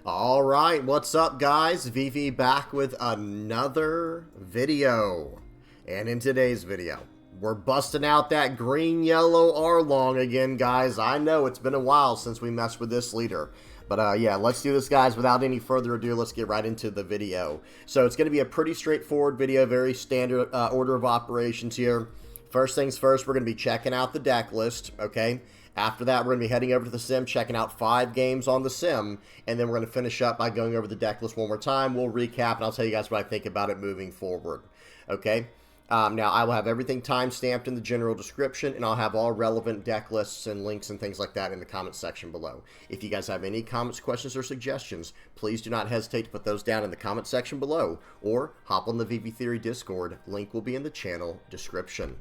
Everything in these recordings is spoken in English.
All right, what's up, guys? VV back with another video. And in today's video, we're busting out that green-yellow Arlong again, guys. I know it's been a while since we messed with this leader. But yeah, let's do this, guys. Without any further ado, let's get right into the video. So it's going to be a pretty straightforward video, very standard order of operations here. First things first, we're going to be checking out the deck list, okay? After that, we're going to be heading over to the sim, checking out 5 games on the sim, and then we're going to finish up by going over the deck list one more time. We'll recap, and I'll tell you guys what I think about it moving forward, okay? Now, I will have everything time-stamped in the general description, and I'll have all relevant deck lists and links and things like that in the comments section below. If you guys have any comments, questions, or suggestions, please do not hesitate to put those down in the comment section below, or hop on the VV Theory Discord. Link will be in the channel description.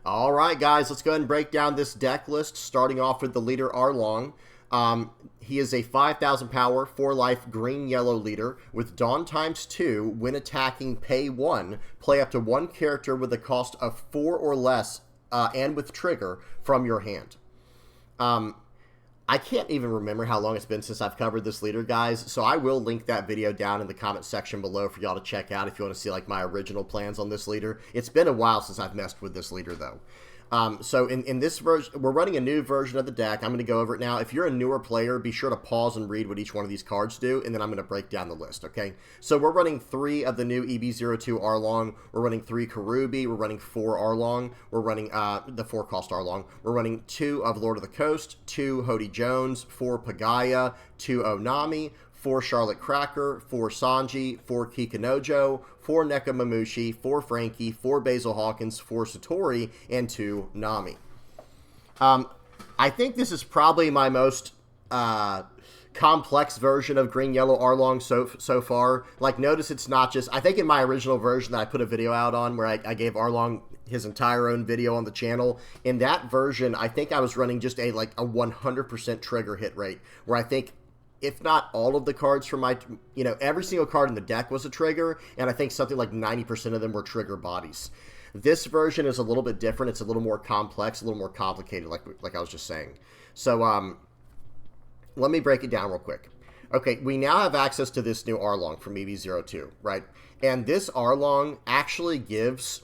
Alright, guys, let's go ahead and break down this deck list, starting off with the leader Arlong. He is a 5,000 power, 4 life, green-yellow leader with Dawn ×2. When attacking, pay 1. Play up to 1 character with a cost of 4 or less, and with trigger from your hand. I can't even remember how long it's been since I've covered this leader, guys, so I will link that video down in the comment section below for y'all to check out if you want to see like my original plans on this leader. It's been a while since I've messed with this leader, though. So in this version, we're running a new version of the deck. I'm going to go over it now. If you're a newer player, be sure to pause and read what each one of these cards do, and then I'm going to break down the list, okay? So we're running 3 of the new EB02 Arlong. We're running 3 Karubi. We're running 4 Arlong. We're running the 4-cost Arlong. We're running 2 of Lord of the Coast, 2 Hody Jones, 4 Pagaya, 2 Onami, 4 Charlotte Cracker, 4 Sanji, 4 Kikanojo, 4 Nekamamushi, 4 Frankie, 4 Basil Hawkins, 4 Satori, and 2 Nami. I think this is probably my most complex version of green-yellow Arlong so far. Like, notice it's not just... I think in my original version that I put a video out on where I gave Arlong his entire own video on the channel. In that version, I think I was running just a 100% trigger hit rate, where I think if not all of the cards from my, every single card in the deck was a trigger, and I think something like 90% of them were trigger bodies. This version is a little bit different. It's a little more complex, a little more complicated, like I was just saying. So, let me break it down real quick. Okay, we now have access to this new Arlong from EB02, right? And this Arlong actually gives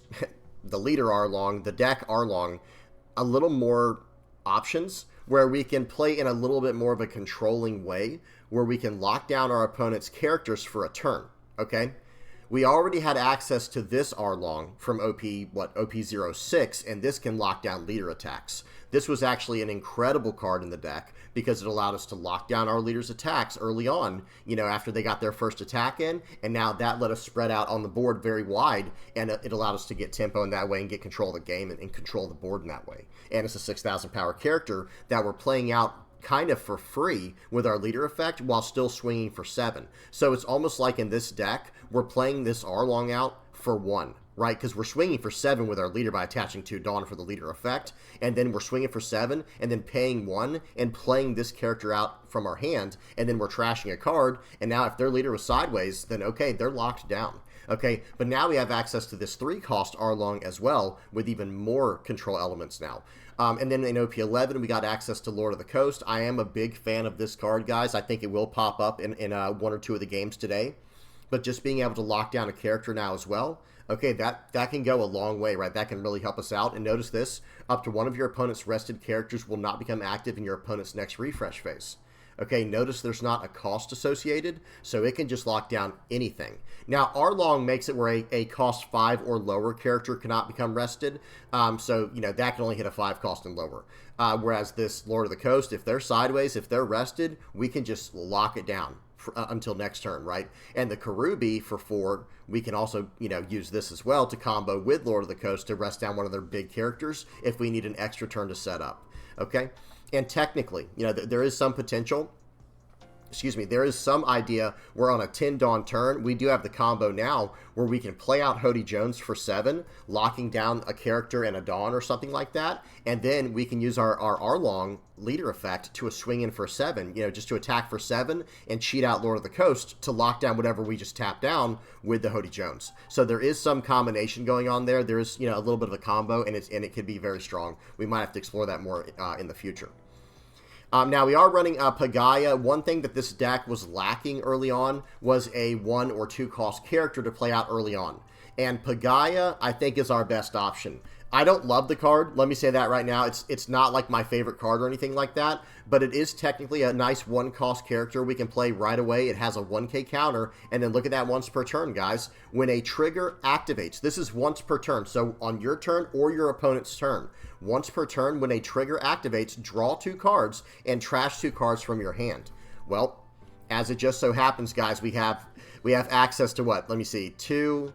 the leader Arlong, the deck Arlong, a little more options, where we can play in a little bit more of a controlling way, where we can lock down our opponent's characters for a turn, okay? We already had access to this Arlong from OP06, and this can lock down leader attacks. This was actually an incredible card in the deck because it allowed us to lock down our leader's attacks early on, after they got their first attack in, and now that let us spread out on the board very wide, and it allowed us to get tempo in that way and get control of the game and control the board in that way. And it's a 6,000 power character that we're playing out kind of for free with our leader effect while still swinging for 7. So it's almost like in this deck, we're playing this Arlong out for 1, right? Because we're swinging for 7 with our leader by attaching 2 Dawn for the leader effect, and then we're swinging for 7, and then paying 1, and playing this character out from our hand, and then we're trashing a card, and now if their leader was sideways, then okay, they're locked down. Okay, but now we have access to this 3-cost Arlong as well, with even more control elements now. And then in OP11, we got access to Lord of the Coast. I am a big fan of this card, guys. I think it will pop up in 1 or 2 of the games today. But just being able to lock down a character now as well, okay, that can go a long way, right? That can really help us out. And notice this, up to 1 of your opponent's rested characters will not become active in your opponent's next refresh phase. Okay, notice there's not a cost associated, so it can just lock down anything. Now, Arlong makes it where a cost 5 or lower character cannot become rested, so, that can only hit a 5 cost and lower. Whereas this Lord of the Coast, if they're sideways, if they're rested, we can just lock it down until next turn, right? And the Karubi for 4, we can also, use this as well to combo with Lord of the Coast to rest down one of their big characters if we need an extra turn to set up, okay? And technically, there is some potential, there is some idea where on a 10 Dawn turn, we do have the combo now where we can play out Hody Jones for 7, locking down a character and a Dawn or something like that, and then we can use our Arlong leader effect to a swing in for 7, just to attack for 7 and cheat out Lord of the Coast to lock down whatever we just tap down with the Hody Jones. So there is some combination going on there. There is, a little bit of a combo, and it could be very strong. We might have to explore that more in the future. Now, we are running Pagaya. One thing that this deck was lacking early on was a 1 or 2 cost character to play out early on. And Pagaya, I think, is our best option. I don't love the card. Let me say that right now. It's not like my favorite card or anything like that, but it is technically a nice 1 cost character we can play right away. It has a 1k counter, and then look at that once per turn, guys. When a trigger activates, this is once per turn, so on your turn or your opponent's turn. Once per turn, when a trigger activates, draw 2 cards and trash 2 cards from your hand. Well, as it just so happens, guys, we have access to what? Let me see, 2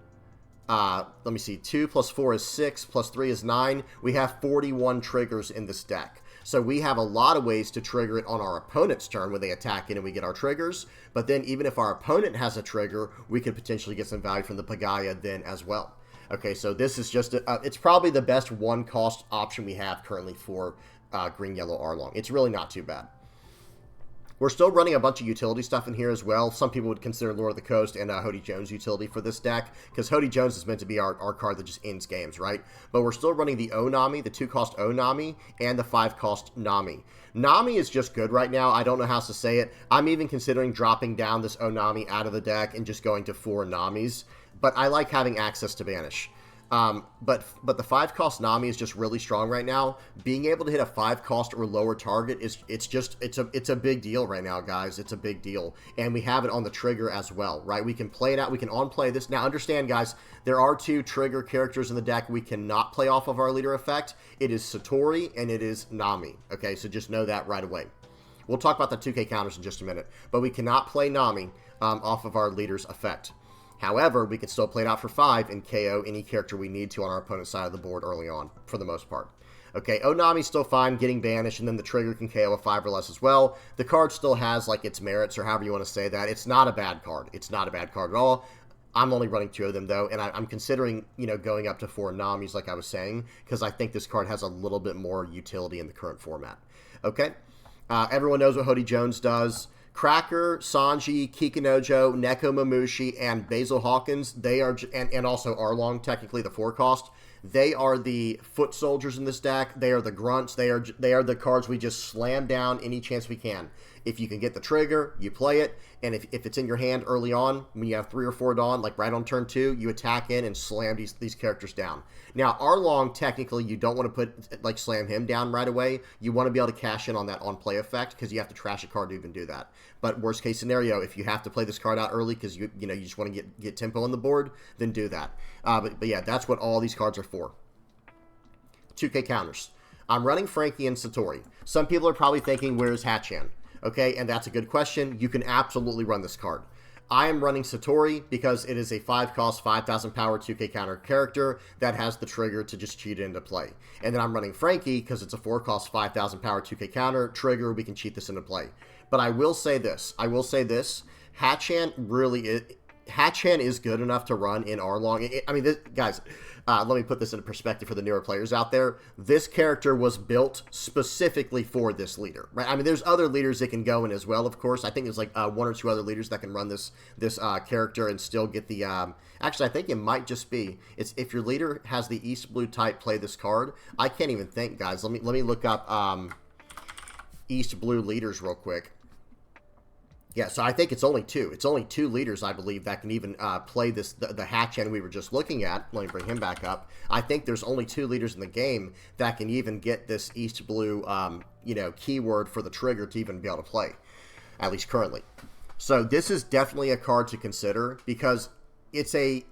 plus 4 is 6, plus 3 is 9. We have 41 triggers in this deck. So we have a lot of ways to trigger it on our opponent's turn when they attack in and we get our triggers. But then even if our opponent has a trigger, we could potentially get some value from the Pagaya then as well. Okay, so this is just, it's probably the best 1 cost option we have currently for green-yellow Arlong. It's really not too bad. We're still running a bunch of utility stuff in here as well. Some people would consider Lord of the Coast and Hody Jones utility for this deck, because Hody Jones is meant to be our card that just ends games, right? But we're still running the O-Nami, the 2-cost O-Nami, and the 5-cost Nami. Nami is just good right now. I don't know how else to say it. I'm even considering dropping down this O-Nami out of the deck and just going to 4 Namis. But I like having access to Banish. But the 5-cost Nami is just really strong right now. Being able to hit a 5-cost or lower target it's a big deal right now, guys. It's a big deal, and we have it on the trigger as well, right? We can play it out. We can on-play this. Now, understand, guys, there are 2 trigger characters in the deck we cannot play off of our leader effect. It is Satori and it is Nami. Okay, so just know that right away. We'll talk about the 2k counters in just a minute, but we cannot play Nami off of our leader's effect. However, we can still play it out for 5 and KO any character we need to on our opponent's side of the board early on, for the most part. Okay, O-Nami's still fine, getting banished, and then the trigger can KO a 5 or less as well. The card still has, like, its merits, or however you want to say that. It's not a bad card. It's not a bad card at all. I'm only running 2 of them, though, and I'm considering, going up to 4 Namis, like I was saying, because I think this card has a little bit more utility in the current format. Okay? Everyone knows what Hody Jones does. Cracker, Sanji, Kikinojo, Neko Mamushi, and Basil Hawkins, they are, and also Arlong, technically the 4-cost, they are the foot soldiers in this deck. They are the grunts. They are the cards we just slam down any chance we can. If you can get the trigger, you play it, and if it's in your hand early on, when you have 3 or 4 Dawn, like right on turn 2, you attack in and slam these characters down. Now, Arlong, technically, you don't want to slam him down right away. You want to be able to cash in on that on-play effect, because you have to trash a card to even do that. But worst case scenario, if you have to play this card out early because you just want to get tempo on the board, then do that. But yeah, that's what all these cards are for. 2k counters. I'm running Frankie and Satori. Some people are probably thinking, where's Hachan? Okay, and that's a good question. You can absolutely run this card. I am running Satori because it is a 5-cost, 5,000 power, 2k counter character that has the trigger to just cheat it into play. And then I'm running Frankie because it's a 4-cost, 5,000 power, 2k counter trigger. We can cheat this into play. But I will say this. Hachan is good enough to run in Arlong. Guys, let me put this into perspective for the newer players out there. This character was built specifically for this leader, right? I mean, there's other leaders that can go in as well, of course. I think there's like 1 or 2 other leaders that can run this character and still get the... Actually, I think it might just be... It's if your leader has the East Blue type play this card. I can't even think, guys. Let me look up East Blue leaders real quick. Yeah, so I think it's only 2. It's only 2 leaders, I believe, that can even play this, the Hachan we were just looking at. Let me bring him back up. I think there's only 2 leaders in the game that can even get this East Blue, keyword for the trigger to even be able to play, at least currently. So this is definitely a card to consider because it's a...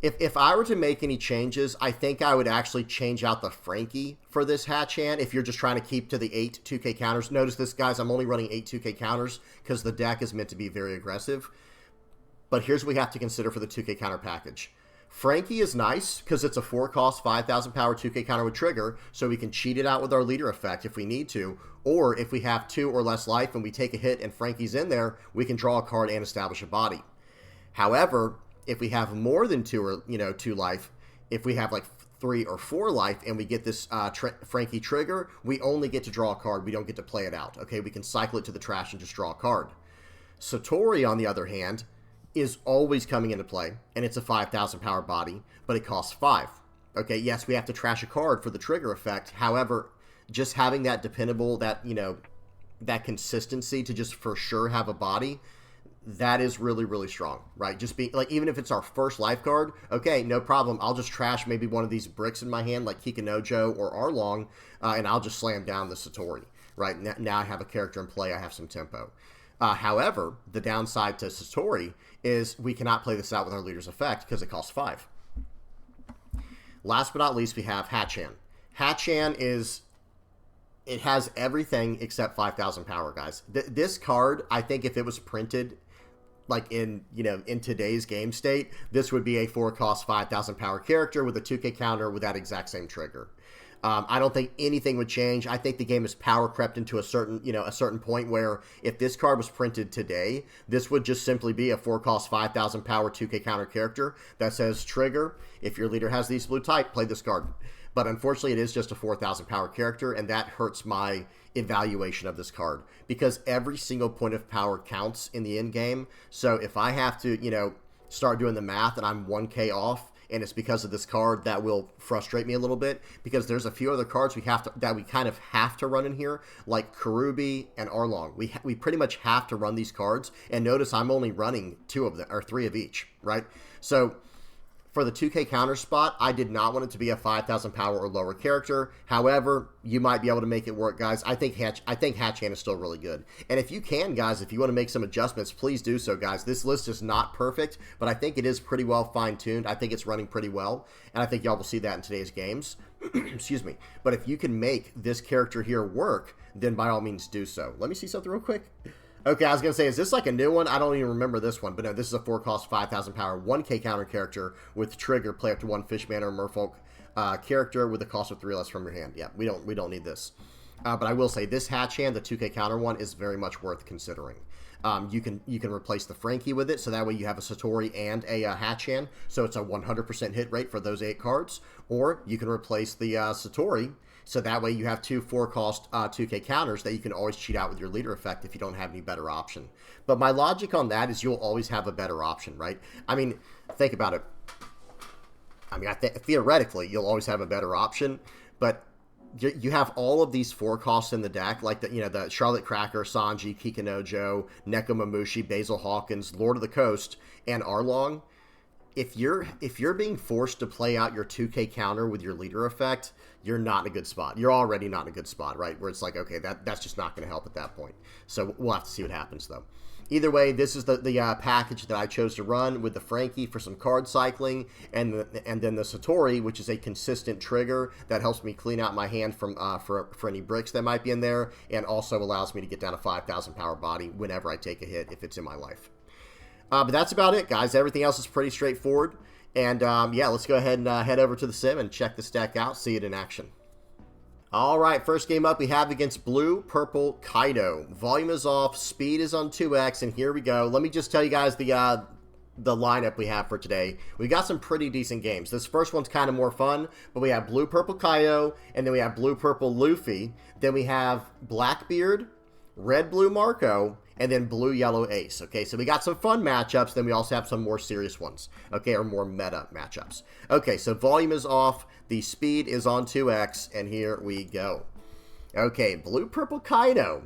If I were to make any changes, I think I would actually change out the Frankie for this Hachan if you're just trying to keep to the 8 2k counters. Notice this, guys, I'm only running 8 2k counters because the deck is meant to be very aggressive. But here's what we have to consider for the 2k counter package. Frankie is nice because it's a 4-cost, 5,000 power 2k counter with trigger, so we can cheat it out with our leader effect if we need to. Or if we have 2 or less life and we take a hit and Frankie's in there, we can draw a card and establish a body. However... if we have more than 2 or 2 life, if we have like 3 or 4 life and we get this Frankie trigger, we only get to draw a card. We don't get to play it out. Okay, we can cycle it to the trash and just draw a card. Satori, on the other hand, is always coming into play, and it's a 5,000 power body, but it costs 5. Okay, yes, we have to trash a card for the trigger effect. However, just having that dependable, that that consistency to just for sure have a body, that is really, really strong, right? Just being like, even if it's our first life card, okay, no problem. I'll just trash maybe one of these bricks in my hand, like Kikinojo or Arlong, and I'll just slam down the Satori, right? Now I have a character in play. I have some tempo. However, the downside to Satori is we cannot play this out with our leader's effect because it costs 5. Last but not least, we have Hachan. Hachan is... it has everything except 5,000 power, guys. This card, I think if it was printed like in, you know, in today's game state, this would be a 4-cost 5,000 power character with a 2k counter with that exact same trigger. I don't think anything would change. I think the game is power crept into a certain, you know, a certain point where if this card was printed today, this would just simply be a 4-cost 5,000 power 2k counter character that says trigger. If your leader has these blue type, play this card. But unfortunately, it is just a 4,000 power character, and that hurts my evaluation of this card because every single point of power counts in the end game. So if I have to, you know, start doing the math and I'm 1k off, and it's because of this card, that will frustrate me a little bit because there's a few other cards that we kind of have to run in here, like Karubi and Arlong. We pretty much have to run these cards, and notice I'm only running 2 of them or 3 of each, right? So for the 2k counter spot, I did not want it to be a 5,000 power or lower character. However, you might be able to make it work, guys. I think Hachan is still really good. And if you can, guys, if you want to make some adjustments, please do so, guys. This list is not perfect, but I think it is pretty well fine-tuned. I think it's running pretty well, and I think y'all will see that in today's games. Excuse me. But if you can make this character here work, then by all means do so. Let me see something real quick. Okay, I was going to say, is this like a new one? I don't even remember this one. But no, this is a 4-cost 5,000 power 1k counter character with trigger, play up to 1 Fishman or Merfolk character with a cost of 3 less from your hand. Yeah, we don't need this. But I will say, this Hachan, the 2k counter one, is very much worth considering. You can replace the Frankie with it, so that way you have a Satori and a Hachan, so it's a 100% hit rate for those 8 cards. Or you can replace the Satori, so that way you have 2 4-cost 2k counters that you can always cheat out with your leader effect if you don't have any better option. But my logic on that is you'll always have a better option, right? I mean, think about it. I mean, theoretically, you'll always have a better option, but you have all of these 4 costs in the deck, like the Charlotte Cracker, Sanji, Kikinojo, Nekomamushi, Basil Hawkins, Lord of the Coast, and Arlong. If you're being forced to play out your 2k counter with your leader effect, you're not in a good spot. You're already not in a good spot, right? Where it's like, okay, that's just not going to help at that point. So we'll have to see what happens, though. Either way, this is the package that I chose to run with the Frankie for some card cycling, and then the Satori, which is a consistent trigger that helps me clean out my hand from for any bricks that might be in there, and also allows me to get down a 5,000 power body whenever I take a hit if it's in my life. But that's about it, guys. Everything else is pretty straightforward. And yeah, let's go ahead and head over to the sim and check this deck out, see it in action. All right, first game up we have against Blue Purple Kaido. Volume is off, speed is on 2x, and here we go. Let me just tell you guys the lineup we have for today. We got some pretty decent games. This first one's kind of more fun, but we have Blue Purple Kaido, and then we have Blue Purple Luffy. Then we have Blackbeard, Red Blue Marco, and then Blue Yellow Ace. Okay, so we got some fun matchups, then we also have some more serious ones, okay, or more meta matchups. Okay, so volume is off, the speed is on 2x, and here we go. Okay, Blue Purple Kaido.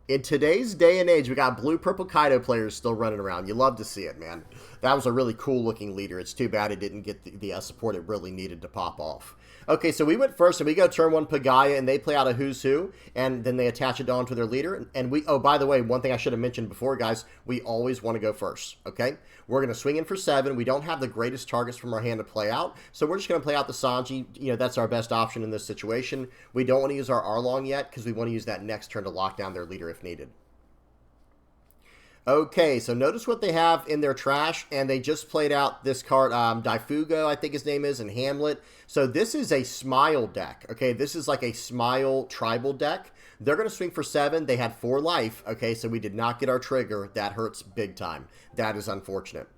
In today's day and age, we got Blue Purple Kaido players still running around. You love to see it, man. That was a really cool looking leader. It's too bad it didn't get the support it really needed to pop off. Okay, so we went first, and we go turn 1 Pagaya, and they play out a Who's Who, and then they attach it on to their leader. And we, oh, by the way, one thing I should have mentioned before, guys, we always want to go first, okay? We're going to swing in for 7. We don't have the greatest targets from our hand to play out, so we're just going to play out the Sanji. You know, that's our best option in this situation. We don't want to use our Arlong yet, because we want to use that next turn to lock down their leader if needed. Okay, so notice what they have in their trash, and they just played out this card, Daifugo, I think his name is, and Hamlet. So this is a Smile deck, okay? This is like a Smile tribal deck. They're going to swing for 7. They had 4 life, okay? So we did not get our trigger. That hurts big time. That is unfortunate.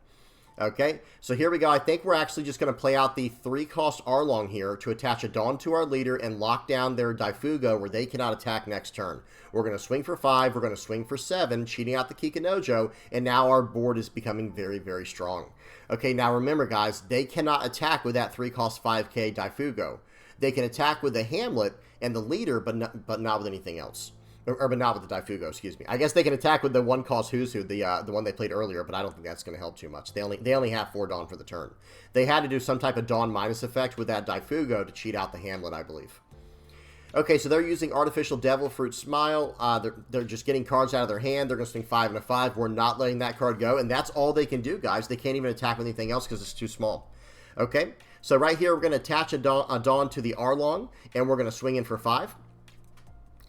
Okay, so here we go. I think we're actually just going to play out the 3-cost Arlong here to attach a Dawn to our leader and lock down their Daifugo where they cannot attack next turn. We're going to swing for 5. We're going to swing for 7, cheating out the Kikinojo, and now our board is becoming very, very strong. Okay, now remember, guys, they cannot attack with that 3-cost 5k Daifugo. They can attack with the Hamlet and the leader, but not with anything else. But not with the Daifugo, excuse me. I guess they can attack with the one cost Who's Who, the one they played earlier, but I don't think that's going to help too much. They only have 4 Dawn for the turn. They had to do some type of Dawn minus effect with that Daifugo to cheat out the Hamlet, I believe. Okay, so they're using Artificial Devil Fruit Smile. They're just getting cards out of their hand. They're going to swing 5 and a 5. We're not letting that card go, and that's all they can do, guys. They can't even attack with anything else because it's too small. Okay, so right here we're going to attach a Dawn to the Arlong, and we're going to swing in for 5.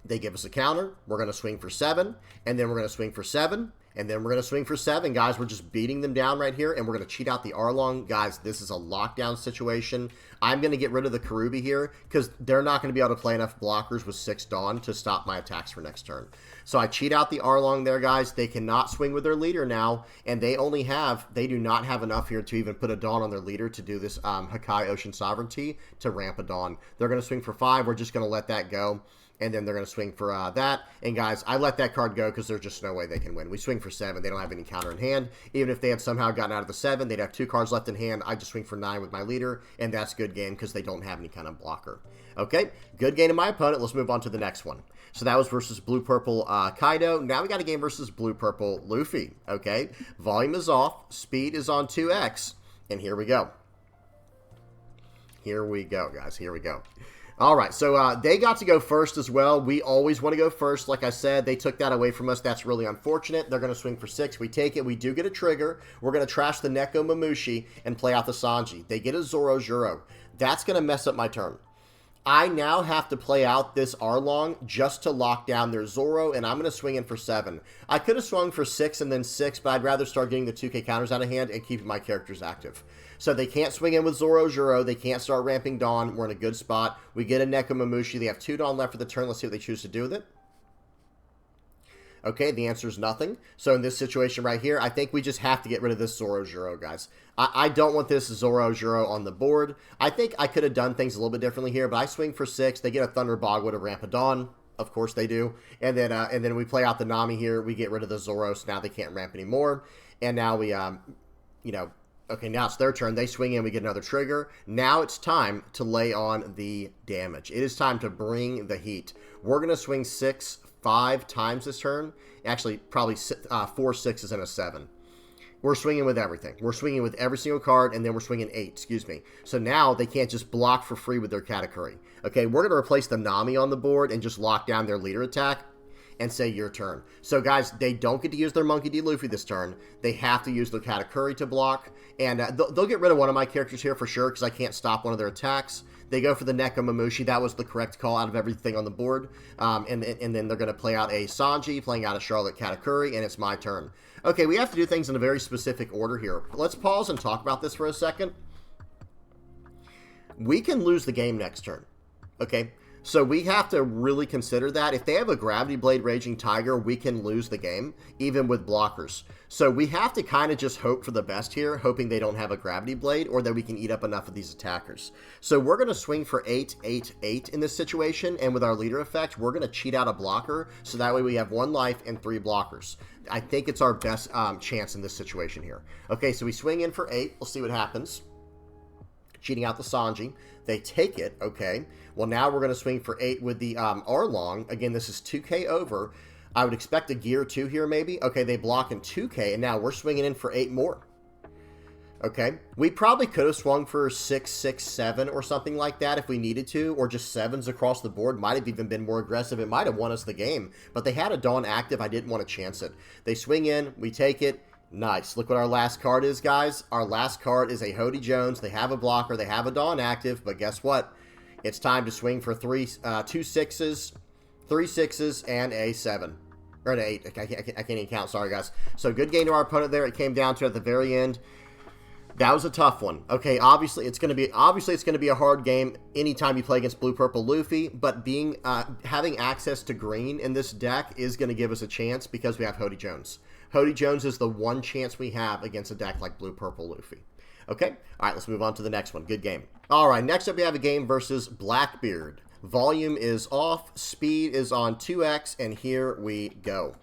They give us a counter. We're going to swing for 7, and then we're going to swing for 7, and then we're going to swing for 7, guys. We're just beating them down right here, and we're going to cheat out the Arlong. Guys, this is a lockdown situation. I'm going to get rid of the Karubi here because they're not going to be able to play enough blockers with 6 Dawn to stop my attacks for next turn. So I cheat out the Arlong there, guys. They cannot swing with their leader now, and they do not have enough here to even put a Dawn on their leader to do this Hakai Ocean Sovereignty to ramp a Dawn. They're going to swing for 5. We're just going to let that go. And then they're going to swing for that. And guys, I let that card go because there's just no way they can win. We swing for 7. They don't have any counter in hand. Even if they had somehow gotten out of the 7, they'd have 2 cards left in hand. I just swing for 9 with my leader. And that's good game because they don't have any kind of blocker. Okay, good game to my opponent. Let's move on to the next one. So that was versus Blue-Purple Kaido. Now we got a game versus Blue-Purple Luffy. Okay, volume is off. Speed is on 2x. And here we go. Here we go, guys. Here we go. All right, so they got to go first as well. We always want to go first. Like I said, they took that away from us. That's really unfortunate. They're going to swing for 6. We take it. We do get a trigger. We're going to trash the Neko Mamushi and play out the Sanji. They get a Zoro Juro. That's going to mess up my turn. I now have to play out this Arlong just to lock down their Zoro, and I'm going to swing in for 7. I could have swung for 6 and then 6, but I'd rather start getting the 2k counters out of hand and keeping my characters active. So they can't swing in with Zoro Juro. They can't start ramping Dawn. We're in a good spot. We get a Neko Mamushi. They have 2 Dawn left for the turn. Let's see what they choose to do with it. Okay, the answer is nothing. So in this situation right here, I think we just have to get rid of this Zoro Juro, guys. I don't want this Zoro Juro on the board. I think I could have done things a little bit differently here, but I swing for 6. They get a Thunder Bagua to ramp a Dawn. Of course they do. And then we play out the Nami here. We get rid of the Zoro, so now they can't ramp anymore. And now we, okay, now it's their turn. They swing in. We get another trigger. Now it's time to lay on the damage. It is time to bring the heat. We're going to swing 5 times this turn. Actually, probably 4 6s and a 7. We're swinging with everything. We're swinging with every single card, and then we're swinging 8, excuse me. So now they can't just block for free with their Katakuri. Okay, we're going to replace the Nami on the board and just lock down their leader attack and say your turn. So guys, they don't get to use their Monkey D. Luffy this turn. They have to use their Katakuri to block. And they'll get rid of one of my characters here for sure because I can't stop one of their attacks. They go for the Neko Mamushi. That was the correct call out of everything on the board. And then they're going to play out a Sanji, playing out a Charlotte Katakuri, and it's my turn. Okay, we have to do things in a very specific order here. Let's pause and talk about this for a second. We can lose the game next turn. Okay, so we have to really consider that. If they have a Gravity Blade Raging Tiger, we can lose the game, even with blockers. So we have to kind of just hope for the best here, hoping they don't have a Gravity Blade or that we can eat up enough of these attackers. So we're going to swing for 8, 8, 8 in this situation, and with our leader effect, we're going to cheat out a blocker, so that way we have 1 life and 3 blockers. I think it's our best chance in this situation here. Okay, so we swing in for 8. We'll see what happens. Cheating out the Sanji. They take it, okay. Well, now we're going to swing for 8 with the Arlong. Again, this is 2k over. I would expect a gear 2 here, maybe. Okay, they block in 2k, and now we're swinging in for 8 more. Okay, we probably could have swung for 6, 6, 7 or something like that if we needed to, or just 7s across the board. Might have even been more aggressive. It might have won us the game, but they had a Dawn active. I didn't want to chance it. They swing in, we take it. Nice. Look what our last card is, guys. Our last card is a Hody Jones. They have a blocker. They have a Dawn active, but guess what? It's time to swing for 2 6s, 3 6s, and a 7. Or an 8. I can't even count. Sorry, guys. So good game to our opponent there. It came down to at the very end. That was a tough one. Okay, obviously it's going to be a hard game anytime you play against Blue Purple Luffy, but having access to green in this deck is going to give us a chance because we have Hody Jones. Hody Jones is the one chance we have against a deck like Blue Purple Luffy. Okay, all right, let's move on to the next one. Good game. All right, next up we have a game versus Blackbeard. Volume is off, speed is on 2x, and here we go.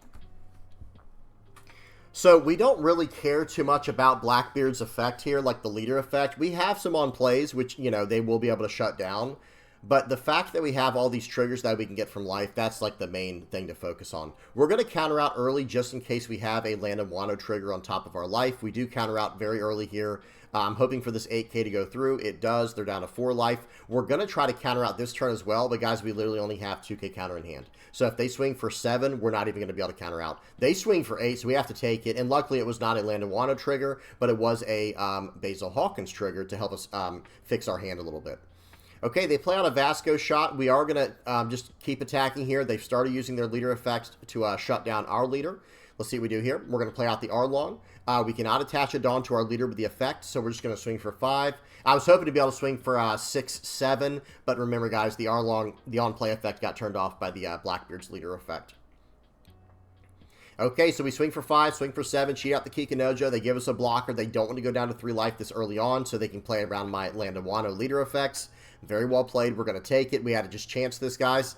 So we don't really care too much about Blackbeard's effect here, like the leader effect. We have some on plays, which, you know, they will be able to shut down. But the fact that we have all these triggers that we can get from life, that's like the main thing to focus on. We're going to counter out early just in case we have a Land of Wano trigger on top of our life. We do counter out very early here. I'm hoping for this 8k to go through. It does. They're down to 4 life. We're going to try to counter out this turn as well, but guys, we literally only have 2k counter in hand. So if they swing for 7, we're not even going to be able to counter out. They swing for 8, so we have to take it. And luckily, it was not a Land of Wano trigger, but it was a Basil Hawkins trigger to help us fix our hand a little bit. Okay, they play out a Vasco shot. We are going to just keep attacking here. They've started using their leader effect to shut down our leader. Let's see what we do here. We're going to play out the Arlong. We cannot attach a Dawn to our leader with the effect, so we're just going to swing for 5. I was hoping to be able to swing for 6, 7, but remember, guys, the Arlong, the on-play effect got turned off by the Blackbeard's leader effect. Okay, so we swing for 5, swing for 7, cheat out the Kikinojo. They give us a blocker. They don't want to go down to 3 life this early on, so they can play around my Land of Wano leader effects. Very well played. We're going to take it. We had to just chance this, guys.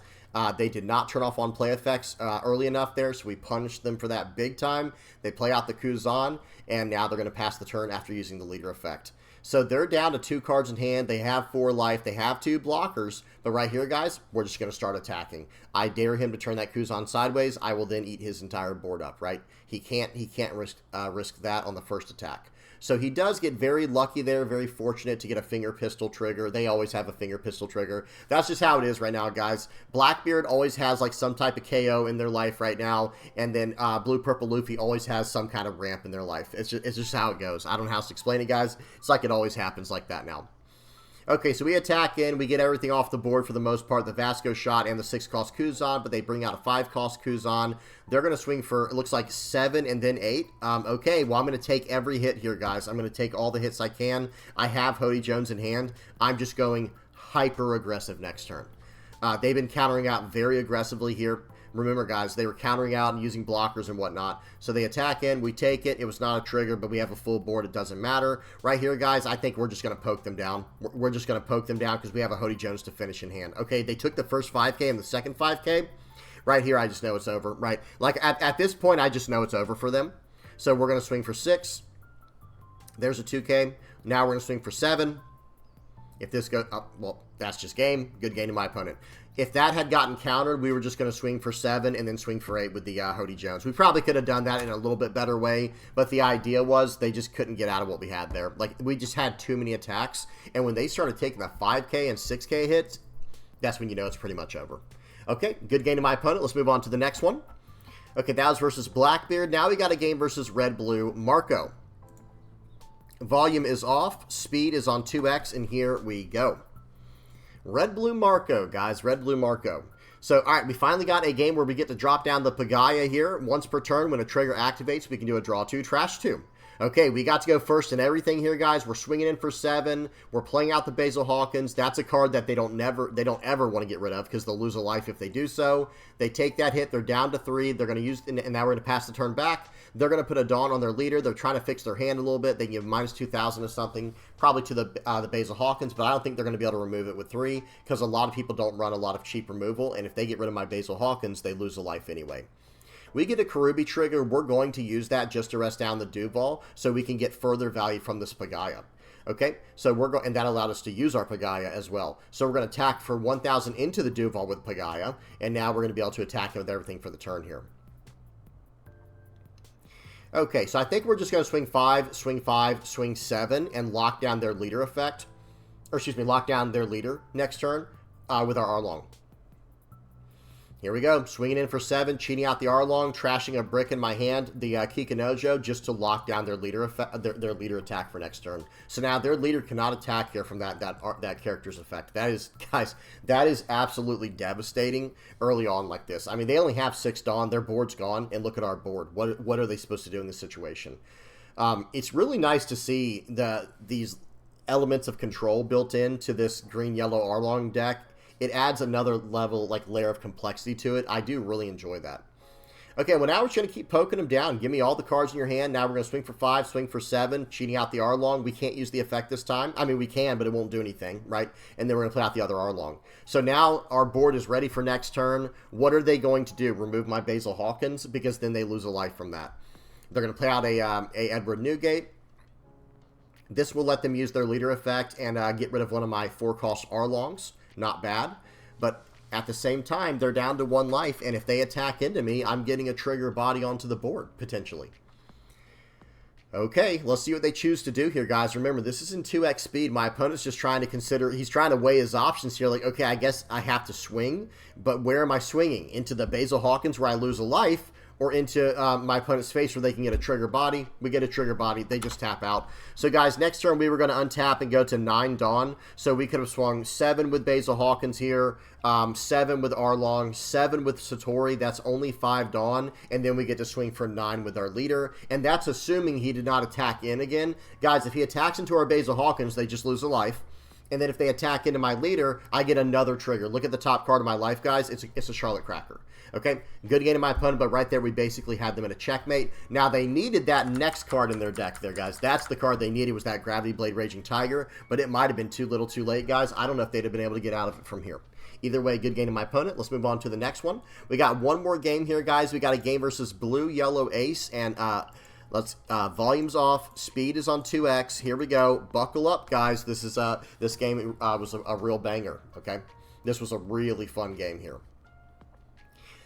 They did not turn off on play effects early enough there, so we punished them for that big time. They play out the Kuzan, and now they're going to pass the turn after using the leader effect. So they're down to 2 cards in hand. They have 4 life. They have 2 blockers. But right here, guys, we're just going to start attacking. I dare him to turn that Kuzan sideways. I will then eat his entire board up, right? He can't risk that on the first attack. So he does get very lucky there, very fortunate to get a finger pistol trigger. They always have a finger pistol trigger. That's just how it is right now, guys. Blackbeard always has like some type of KO in their life right now, and then Blue-Purple Luffy always has some kind of ramp in their life. It's just how it goes. I don't know how else to explain it, guys. It's like it always happens like that now. Okay, so we attack in. We get everything off the board for the most part. The Vasco shot and the 6-cost Kuzan, but they bring out a 5-cost Kuzan. They're going to swing for, it looks like 7 and then 8. Okay, well, I'm going to take every hit here, guys. I'm going to take all the hits I can. I have Hody Jones in hand. I'm just going hyper-aggressive next turn. They've been countering out very aggressively here. Remember, guys, they were countering out and using blockers and whatnot. So they attack in. We take it. It was not a trigger, but we have a full board. It doesn't matter. Right here, guys, I think we're just going to poke them down. We're just going to poke them down because we have a Hody Jones to finish in hand. Okay, they took the first 5K and the second 5K. Right here, I just know it's over, right? Like, at this point, I just know it's over for them. So we're going to swing for 6. There's a 2K. Now we're going to swing for 7. If this goes up, well, that's just game. Good game to my opponent. If that had gotten countered, we were just going to swing for 7 and then swing for 8 with the Hody Jones. We probably could have done that in a little bit better way, but the idea was they just couldn't get out of what we had there. Like, we just had too many attacks, and when they started taking the 5K and 6K hits, that's when you know it's pretty much over. Okay, good game to my opponent. Let's move on to the next one. Okay, that was versus Blackbeard. Now we got a game versus Red-Blue Marco. Volume is off. Speed is on 2x, and here we go. Red-Blue Marco, guys. Red-Blue Marco. So, all right, we finally got a game where we get to drop down the Pagaya here. Once per turn, when a trigger activates, we can do a draw 2, trash 2. Okay, we got to go first in everything here, guys. We're swinging in for 7. We're playing out the Basil Hawkins. That's a card that they don't ever want to get rid of because they'll lose a life if they do so. They take that hit. They're down to 3. They're going to use, and now we're going to pass the turn back. They're going to put a Dawn on their leader. They're trying to fix their hand a little bit. They can give minus 2,000 or something, probably to the Basil Hawkins, but I don't think they're going to be able to remove it with 3 because a lot of people don't run a lot of cheap removal, and if they get rid of my Basil Hawkins, they lose a life anyway. We get a Karubi trigger. We're going to use that just to rest down the Duval so we can get further value from this Pagaya. Okay, so we're going, and that allowed us to use our Pagaya as well. So we're going to attack for 1,000 into the Duval with Pagaya, and now we're going to be able to attack it with everything for the turn here. Okay, so I think we're just going to swing 5, swing 7, and lock down their leader effect. Or, excuse me, lock down their leader next turn with our Arlong. Here we go, swinging in for 7, cheating out the Arlong, trashing a brick in my hand, the Kikinojo, just to lock down their leader effect, their leader attack for next turn. So now their leader cannot attack here from that character's effect. That is, guys, that is absolutely devastating early on like this. I mean, they only have 6 Dawn, their board's gone, and look at our board. What are they supposed to do in this situation? It's really nice to see these elements of control built into this green-yellow Arlong deck. It adds another level, like layer of complexity to it. I do really enjoy that. Okay, well now we're just going to keep poking them down. Give me all the cards in your hand. Now we're going to swing for 5, swing for 7, cheating out the Arlong. We can't use the effect this time. I mean, we can, but it won't do anything, right? And then we're going to play out the other Arlong. So now our board is ready for next turn. What are they going to do? Remove my Basil Hawkins? Because then they lose a life from that. They're going to play out a Edward Newgate. This will let them use their leader effect and get rid of one of my 4-cost Arlongs. not bad. But at the same time, they're down to 1 life, and if they attack into me, I'm getting a trigger body onto the board, potentially. Okay, let's see what they choose to do here, guys. Remember, this is in 2x speed. My opponent's just trying to consider, he's trying to weigh his options here. Like, okay, I guess I have to swing, but where am I swinging? Into the Basil Hawkins where I lose a life, or into my opponent's face where they can get a trigger body? We get a trigger body. They just tap out. So, guys, next turn we were going to untap and go to 9 Dawn. So we could have swung 7 with Basil Hawkins here, 7 with Arlong, 7 with Satori. That's only 5 Dawn. And then we get to swing for 9 with our leader. And that's assuming he did not attack in again. Guys, if he attacks into our Basil Hawkins, they just lose a life. And then if they attack into my leader, I get another trigger. Look at the top card of my life, guys. It's a Charlotte Cracker. Okay, good game to my opponent, but right there we basically had them in a checkmate. Now they needed that next card in their deck there, guys. That's the card they needed, was that Gravity Blade Raging Tiger, but it might have been too little too late, guys. I don't know if they'd have been able to get out of it from here. Either way, good game to my opponent. Let's move on to the next one. We got one more game here, guys. We got a game versus Blue Yellow Ace, and let's volumes off. Speed is on 2x. Here we go. Buckle up, guys. This game was a real banger. Okay, this was a really fun game here.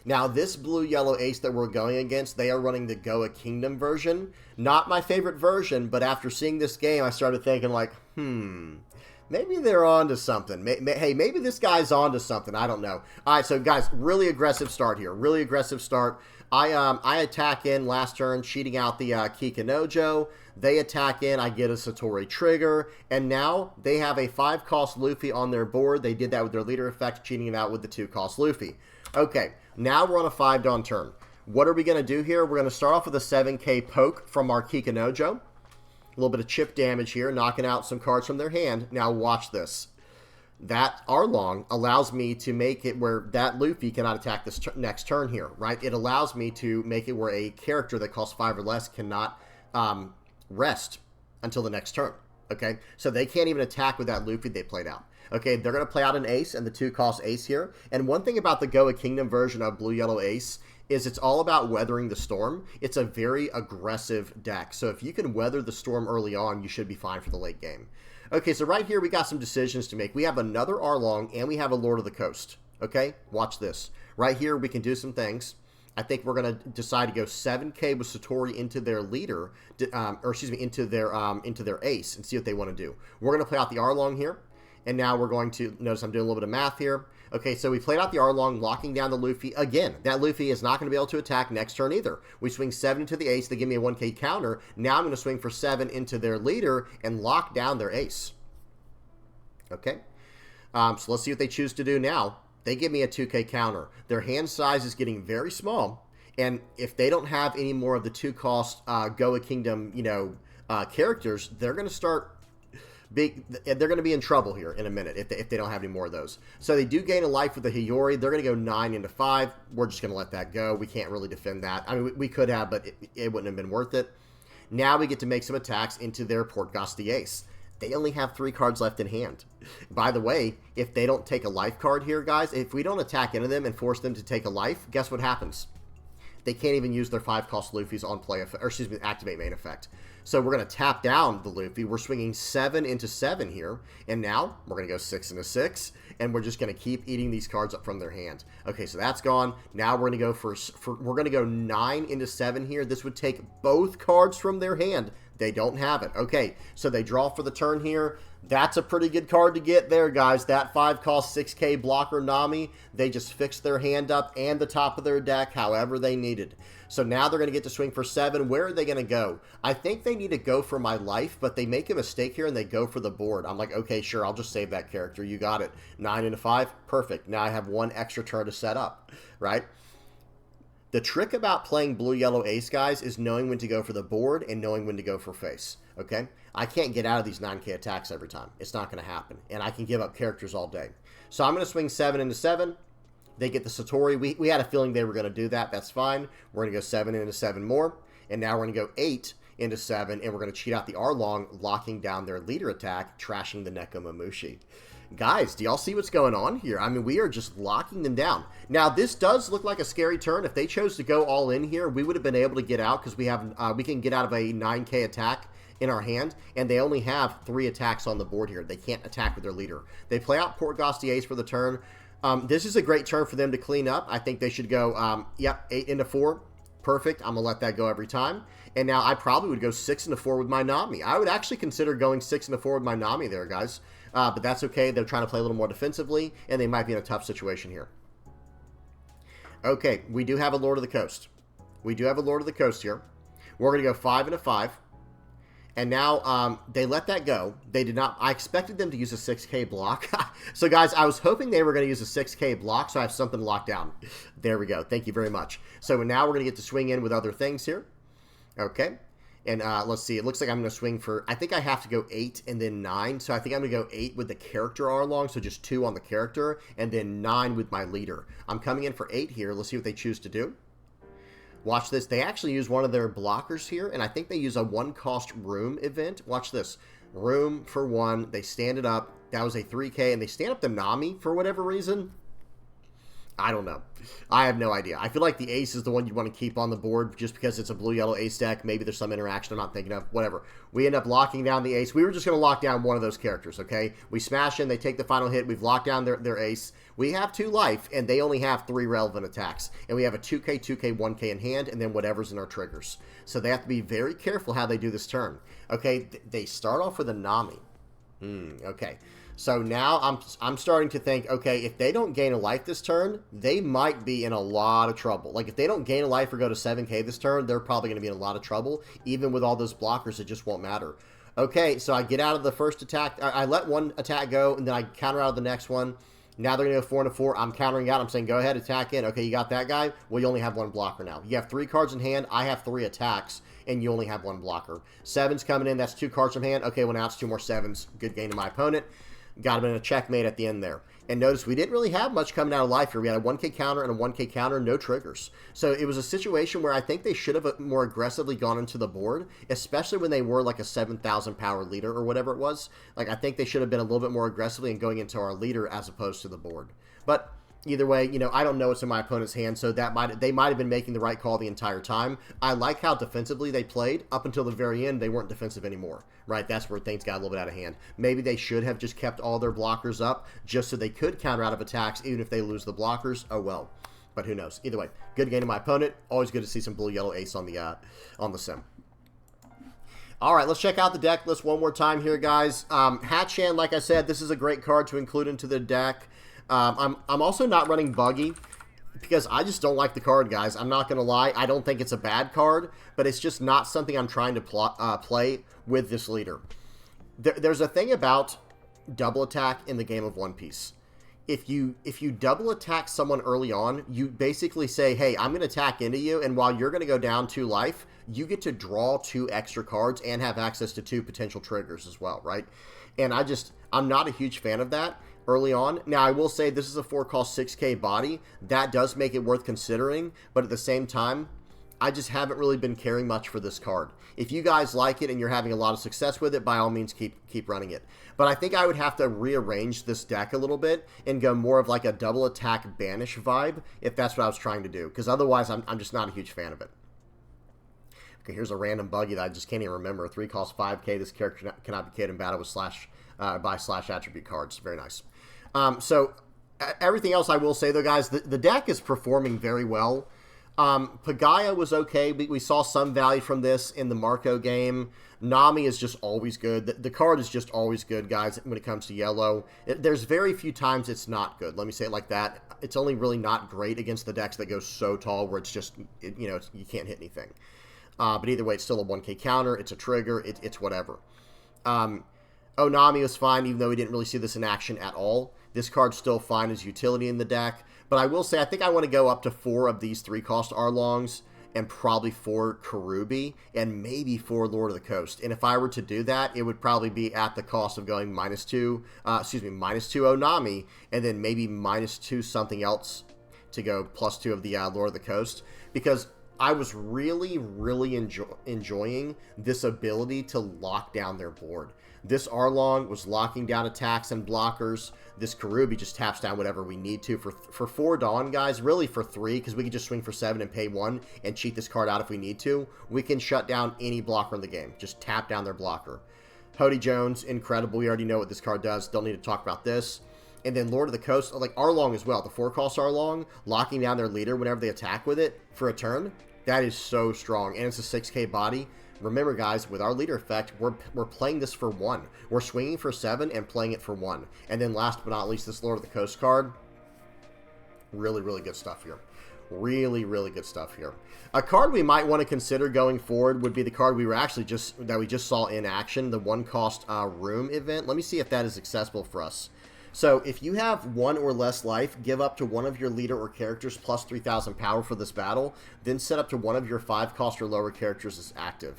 Now, this Blue-Yellow Ace that we're going against, they are running the Goa Kingdom version. Not my favorite version, but after seeing this game, I started thinking like, maybe they're on to something. Hey, maybe this guy's on to something. I don't know. All right, so guys, really aggressive start here. Really aggressive start. I attack in last turn, cheating out the Kikinojo. They attack in, I get a Satori trigger, and now they have a 5-cost Luffy on their board. They did that with their leader effect, cheating it out with the 2-cost Luffy. Okay, now we're on a 5 Dawn turn. What are we going to do here? We're going to start off with a 7k poke from our Kikinojo. A little bit of chip damage here, knocking out some cards from their hand. Now watch this. That Arlong allows me to make it where that Luffy cannot attack this next turn here, right? It allows me to make it where a character that costs 5 or less cannot rest until the next turn, okay? So they can't even attack with that Luffy they played out. Okay, they're going to play out an Ace and the 2-cost Ace here. And one thing about the Goa Kingdom version of Blue-Yellow Ace is it's all about weathering the storm. It's a very aggressive deck. So if you can weather the storm early on, you should be fine for the late game. Okay, so right here we got some decisions to make. We have another Arlong and we have a Lord of the Coast. Okay, watch this. Right here we can do some things. I think we're going to decide to go 7k with Satori into their leader, into their Ace and see what they want to do. We're going to play out the Arlong here. And now we're going to, notice I'm doing a little bit of math here. Okay, so we played out the Arlong, locking down the Luffy. Again, that Luffy is not going to be able to attack next turn either. We swing 7 into the Ace. They give me a 1k counter. Now I'm going to swing for 7 into their leader and lock down their Ace. Okay, so let's see what they choose to do now. They give me a 2k counter. Their hand size is getting very small. And if they don't have any more of the 2-cost Goa Kingdom, characters, they're going to start... they're going to be in trouble here in a minute if they don't have any more of those. So they do gain a life with the Hiyori. They're going to go 9 into 5. We're just going to let that go. We can't really defend that. I mean, we could have, but it wouldn't have been worth it. Now we get to make some attacks into their Portgas the Ace. They only have 3 cards left in hand. By the way, if they don't take a life card here, guys, if we don't attack into them and force them to take a life, guess what happens? They can't even use their 5-cost Luffy's on play effect, or excuse me, activate main effect. So we're going to tap down the Luffy. We're swinging 7 into 7 here. And now we're going to go 6 into 6. And we're just going to keep eating these cards up from their hand. Okay, so that's gone. Now we're going to go we're going to go 9 into 7 here. This would take both cards from their hand. They don't have it. Okay, so they draw for the turn here. That's a pretty good card to get there, guys. That 5-cost 6k blocker Nami, they just fixed their hand up and the top of their deck however they needed. So now they're going to get to swing for 7. Where are they going to go? I think they need to go for my life, but they make a mistake here and they go for the board. I'm like, okay, sure, I'll just save that character. You got it. 9 into 5. Perfect. Now I have 1 extra turn to set up, right? The trick about playing Blue-Yellow Ace, guys, is knowing when to go for the board and knowing when to go for face, okay? I can't get out of these 9k attacks every time. It's not going to happen, and I can give up characters all day. So I'm going to swing 7 into 7. They get the Satori. We had a feeling they were going to do that. That's fine. We're going to go 7 into 7 more, and now we're going to go 8 into 7, and we're going to cheat out the Arlong, locking down their leader attack, trashing the Nekomamushi. Guys, do y'all see what's going on here? I mean, we are just locking them down. Now, this does look like a scary turn. If they chose to go all in here, we would have been able to get out because we can get out of a 9k attack in our hand, and they only have 3 attacks on the board here. They can't attack with their leader. They play out Portgost the Ace for the turn. This is a great turn for them to clean up. I think they should go, yep, 8 into 4. Perfect. I'm going to let that go every time. And now I probably would go 6 into 4 with my Nami. I would actually consider going 6 into 4 with my Nami there, guys. But that's okay. They're trying to play a little more defensively, and they might be in a tough situation here. Okay, we do have a Lord of the Coast. We do have a Lord of the Coast here. We're going to go 5 into 5. And now they let that go. They did not. I expected them to use a 6K block. So, guys, I was hoping they were going to use a 6K block, so I have something locked down. There we go. Thank you very much. So now we're going to get to swing in with other things here. Okay. And let's see. It looks like I'm going to swing for, I think I have to go 8 and then 9. So I think I'm going to go 8 with the character Arlong, so just 2 on the character, and then 9 with my leader. I'm coming in for 8 here. Let's see what they choose to do. Watch this. They actually use one of their blockers here, and I think they use a 1-cost room event. Watch this. Room for 1. They stand it up. That was a 3K, and they stand up the Nami for whatever reason. I don't know. I have no idea. I feel like the Ace is the one you want to keep on the board just because it's a blue-yellow Ace deck. Maybe there's some interaction I'm not thinking of. Whatever. We end up locking down the Ace. We were just going to lock down one of those characters, okay? We smash in. They take the final hit. We've locked down their Ace. We have 2 life, and they only have 3 relevant attacks. And we have a 2K, 2K, 1K in hand, and then whatever's in our triggers. So they have to be very careful how they do this turn. Okay, they start off with a Nami. Okay. So now I'm starting to think, okay, if they don't gain a life this turn, they might be in a lot of trouble. Like, if they don't gain a life or go to 7K this turn, they're probably going to be in a lot of trouble. Even with all those blockers, it just won't matter. Okay, so I get out of the first attack. I let one attack go, and then I counter out of the next one. Now they're going to go 4 into 4. I'm countering out. I'm saying, go ahead, attack in. Okay, you got that guy? Well, you only have 1 blocker now. You have 3 cards in hand. I have 3 attacks, and you only have 1 blocker. 7's coming in. That's 2 cards from hand. Okay, well, now it's 2 more 7s. Good gain to my opponent. Got him in a checkmate at the end there. And notice we didn't really have much coming out of life here. We had a 1K counter and a 1K counter, no triggers. So it was a situation where I think they should have more aggressively gone into the board, especially when they were like a 7,000 power leader or whatever it was. Like, I think they should have been a little bit more aggressively in going into our leader as opposed to the board. But either way, you know, I don't know what's in my opponent's hand, so they might have been making the right call the entire time. I like how defensively they played. Up until the very end, they weren't defensive anymore, right? That's where things got a little bit out of hand. Maybe they should have just kept all their blockers up just so they could counter out of attacks, even if they lose the blockers. Oh, well. But who knows? Either way, good game to my opponent. Always good to see some blue-yellow Ace on the sim. All right, let's check out the deck list one more time here, guys. Hatchan, like I said, this is a great card to include into the deck. I'm also not running Buggy because I just don't like the card, guys. I'm not going to lie. I don't think it's a bad card, but it's just not something I'm trying to play with this leader. There's a thing about double attack in the game of One Piece. If you double attack someone early on, you basically say, hey, I'm going to attack into you, and while you're going to go down 2 life, you get to draw 2 extra cards and have access to 2 potential triggers as well, right? And I'm not a huge fan of that early on. Now, I will say this is a 4-cost 6K body. That does make it worth considering, but at the same time, I just haven't really been caring much for this card. If you guys like it and you're having a lot of success with it, by all means, keep running it. But I think I would have to rearrange this deck a little bit and go more of like a double attack banish vibe if that's what I was trying to do, because otherwise I'm just not a huge fan of it. Okay, here's a random Buggy that I just can't even remember. 3-cost 5K. This character cannot be killed in battle with by slash attribute cards. Very nice. So everything else I will say, though, guys, the deck is performing very well. Pagaya was okay. We saw some value from this in the Marco game. Nami is just always good. The card is just always good, guys, when it comes to yellow. There's very few times it's not good. Let me say it like that. It's only really not great against the decks that go so tall where it's just, you can't hit anything. But either way, it's still a 1K counter. It's a trigger. It's whatever. Nami was fine, even though we didn't really see this in action at all. This card's still fine as utility in the deck. But I will say, I think I want to go up to 4 of these 3-cost Arlongs and probably 4 Karubi and maybe 4 Lord of the Coast. And if I were to do that, it would probably be at the cost of going -2 Onami, and then maybe -2 something else to go +2 of the Lord of the Coast. Because I was really, really enjoying this ability to lock down their board. This Arlong was locking down attacks and blockers. This Karubi just taps down whatever we need to. For 4 Dawn, guys, really for 3, because we can just swing for 7 and pay 1 and cheat this card out if we need to. We can shut down any blocker in the game. Just tap down their blocker. Hody Jones, incredible. We already know what this card does. Don't need to talk about this. And then Lord of the Coast, like Arlong as well. The 4-cost Arlong, locking down their leader whenever they attack with it for a turn. That is so strong. And it's a 6k body. Remember, guys, with our leader effect, we're playing this for 1. We're swinging for 7 and playing it for 1. And then last but not least, this Lord of the Coast card. Really, really good stuff here. Really, really good stuff here. A card we might want to consider going forward would be the card we just saw in action, the 1-cost Room event. Let me see if that is accessible for us. So if you have 1 or less life, give up to one of your leader or characters plus 3,000 power for this battle, then set up to one of your 5-cost or lower characters as active.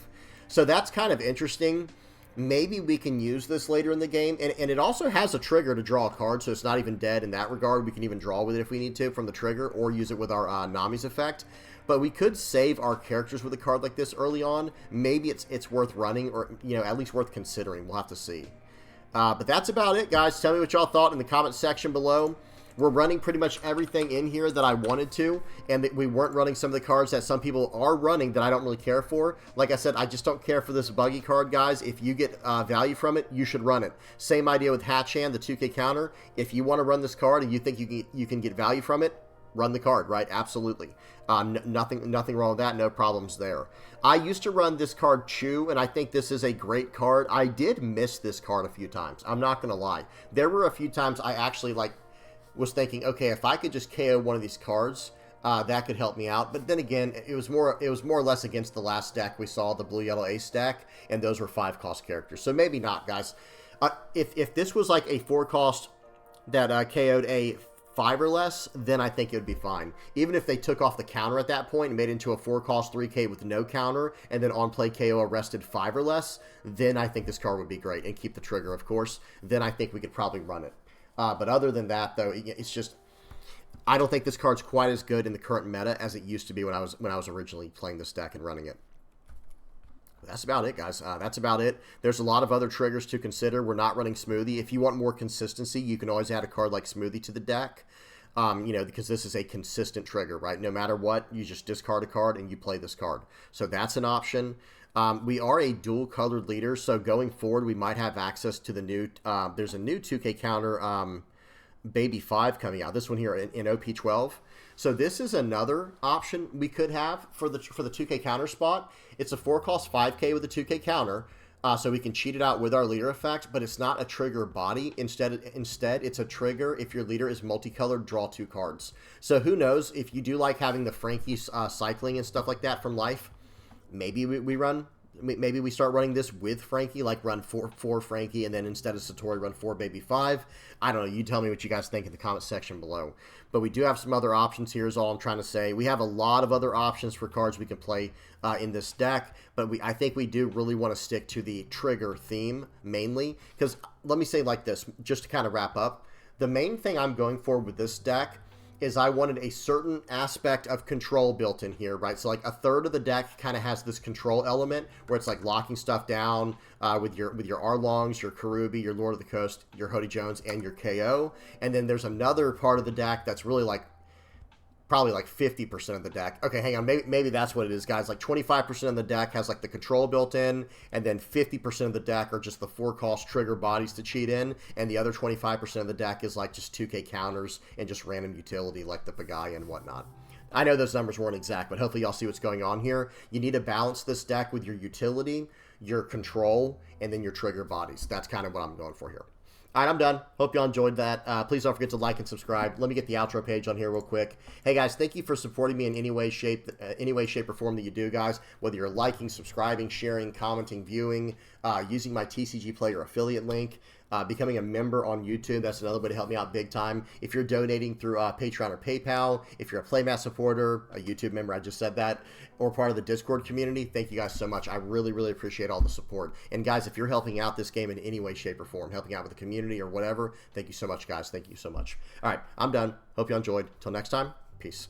So that's kind of interesting. Maybe we can use this later in the game, and it also has a trigger to draw a card, so it's not even dead in that regard. We can even draw with it if we need to from the trigger, or use it with our Nami's effect. But we could save our characters with a card like this early on. Maybe it's worth running, or at least worth considering. We'll have to see. But that's about it, guys. Tell me what y'all thought in the comment section below. We're running pretty much everything in here that I wanted to, and that we weren't running some of the cards that some people are running that I don't really care for. Like I said, I just don't care for this buggy card, guys. If you get value from it, you should run it. Same idea with Hatchand, the 2k counter. If you want to run this card and you think you can get value from it, run the card, right? Absolutely. Nothing wrong with that. No problems there. I used to run this card Chew, and I think this is a great card. I did miss this card a few times. I'm not going to lie. There were a few times I actually was thinking, okay, if I could just KO one of these cards, that could help me out. But then again, it was more or less against the last deck we saw, the Blue-Yellow Ace deck, and those were 5-cost characters. So maybe not, guys. If this was like a 4-cost that KO'd a 5 or less, then I think it would be fine. Even if they took off the counter at that point and made it into a 4-cost 3k with no counter, and then on play KO arrested 5 or less, then I think this card would be great, and keep the trigger, of course. Then I think we could probably run it. But other than that, though, it's just, I don't think this card's quite as good in the current meta as it used to be when I was originally playing this deck and running it. That's about it, guys. That's about it. There's a lot of other triggers to consider. We're not running Smoothie. If you want more consistency, you can always add a card like Smoothie to the deck. Because this is a consistent trigger, right? No matter what, you just discard a card and you play this card. So that's an option. We are a dual-colored leader, so going forward, we might have access to the new, there's a new 2k counter, Baby 5 coming out. This one here in OP12. So this is another option we could have for the 2k counter spot. It's a 4-cost 5k with a 2k counter, so we can cheat it out with our leader effect, but it's not a trigger body. Instead, it's a trigger if your leader is multicolored, draw 2 cards. So who knows, if you do like having the Frankie cycling and stuff like that from life, maybe maybe we start running this with Frankie, like run 4 Frankie, and then instead of Satori, run 4 Baby 5. I don't know. You tell me what you guys think in the comment section below. But we do have some other options here is all I'm trying to say. We have a lot of other options for cards we can play in this deck, but I think we do really want to stick to the trigger theme mainly. Because let me say like this, just to kind of wrap up, the main thing I'm going for with this deck is I wanted a certain aspect of control built in here, right? So like a third of the deck kind of has this control element where it's like locking stuff down with your Arlongs, your Karubi, your Lord of the Coast, your Hody Jones, and your KO. And then there's another part of the deck that's really like probably like 50% of the deck. Okay, hang on. Maybe that's what it is, guys. Like 25% of the deck has like the control built in, and then 50% of the deck are just the 4-cost trigger bodies to cheat in, and the other 25% of the deck is like just 2k counters and just random utility like the Pagaia and whatnot. I know those numbers weren't exact, but hopefully y'all see what's going on here. You need to balance this deck with your utility, your control, and then your trigger bodies. That's kind of what I'm going for here. All right, I'm done. Hope y'all enjoyed that. Please don't forget to like and subscribe. Let me get the outro page on here real quick. Hey, guys, thank you for supporting me in any way, shape or form that you do, guys. Whether you're liking, subscribing, sharing, commenting, viewing, using my TCG Player affiliate link, becoming a member on YouTube. That's another way to help me out big time. If you're donating through Patreon or PayPal, if you're a Playmat supporter, a YouTube member, I just said that, or part of the Discord community, thank you guys so much. I really, really appreciate all the support. And guys, if you're helping out this game in any way, shape, or form, helping out with the community or whatever, thank you so much, guys. Thank you so much. All right, I'm done. Hope you enjoyed. Till next time, peace.